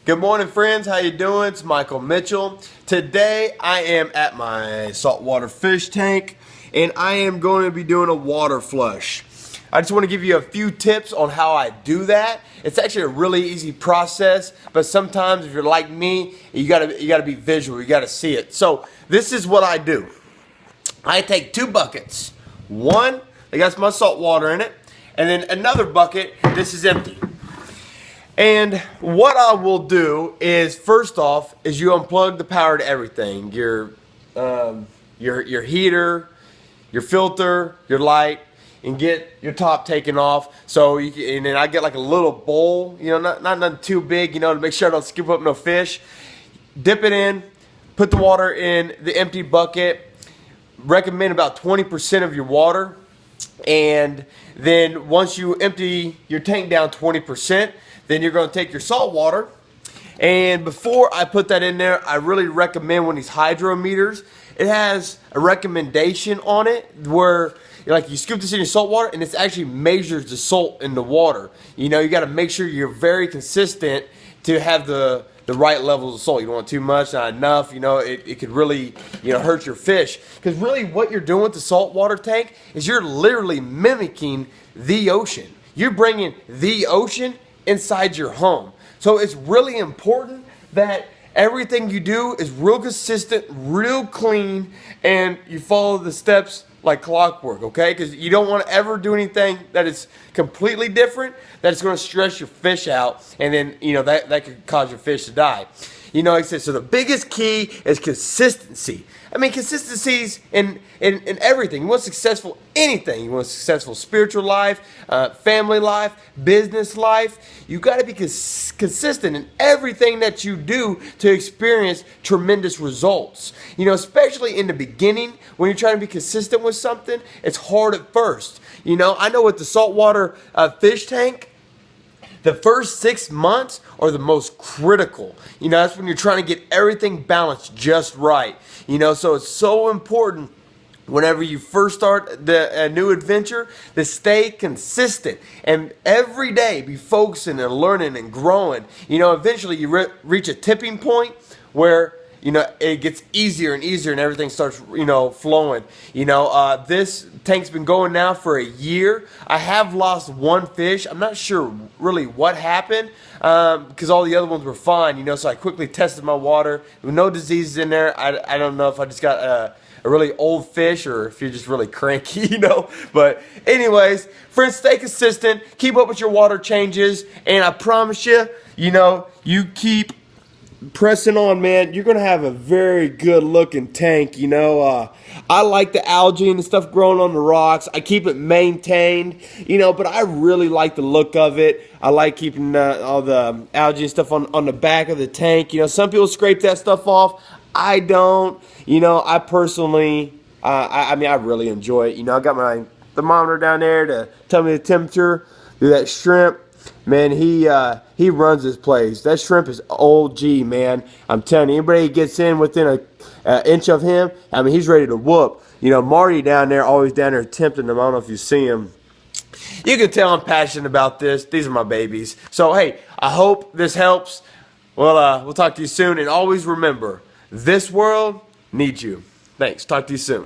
Good morning, friends. How you doing? It's Michael Mitchell. Today I am at my saltwater fish tank and I am going to be doing a water flush. I just want to give you a few tips on how I do that. It's actually a really easy process, but sometimes if you're like me, you gotta be visual. You gotta see it. So this is what I do. I take two buckets. One that got my salt water in it, and then another bucket. This is empty. And what I will do is, first off, is you unplug the power to everything. Your heater, your filter, your light, and get your top taken off. So you can, and then I get like a little bowl, not nothing too big, to make sure I don't scoop up no fish. Dip it in, put the water in the empty bucket. Recommend about 20% of your water. And then once you empty your tank down 20%, then you're going to take your salt water. And before I put that in there, I really recommend one of these hydrometers. It has a recommendation on it where you scoop this in your salt water and it actually measures the salt in the water. You got to make sure you're very consistent to have the right levels of salt. You don't want too much, not enough. It could really hurt your fish. Because really what you're doing with the saltwater tank is you're literally mimicking the ocean. You're bringing the ocean inside your home. So it's really important that everything you do is real consistent, real clean, and you follow the steps like clockwork, okay? Because you don't want to ever do anything that is completely different, that is going to stress your fish out, and then, that could cause your fish to die. Like I said, so the biggest key is consistency. I mean, consistency's in everything. You want successful anything. You want a successful spiritual life, family life, business life. You got to be consistent in everything that you do to experience tremendous results. Especially in the beginning when you're trying to be consistent with something, it's hard at first. I know with the saltwater fish tank, the first 6 months are the most critical. That's when you're trying to get everything balanced just right. So it's so important whenever you first start a new adventure to stay consistent and every day be focusing and learning and growing. Eventually you reach a tipping point where it gets easier and easier and everything starts, flowing. This tank's been going now for a year. I have lost one fish. I'm not sure really what happened because all the other ones were fine, so I quickly tested my water. With no diseases in there. I don't know if I just got a really old fish or if you're just really cranky, But anyways, friends, stay consistent. Keep up with your water changes. And I promise you, you keep pressing on, man, you're gonna have a very good looking tank. I like the algae and the stuff growing on the rocks. I keep it maintained, but I really like the look of it. I like keeping all the algae and stuff on the back of the tank. Some people scrape that stuff off. I don't. I personally, I really enjoy it. I got my thermometer down there to tell me the temperature. Do that shrimp. Man, he runs this place. That shrimp is OG, man. I'm telling you, anybody that gets in within an inch of him, he's ready to whoop. Marty down there, always down there tempting him. I don't know if you see him. You can tell I'm passionate about this. These are my babies. So, hey, I hope this helps. Well, we'll talk to you soon. And always remember, this world needs you. Thanks. Talk to you soon.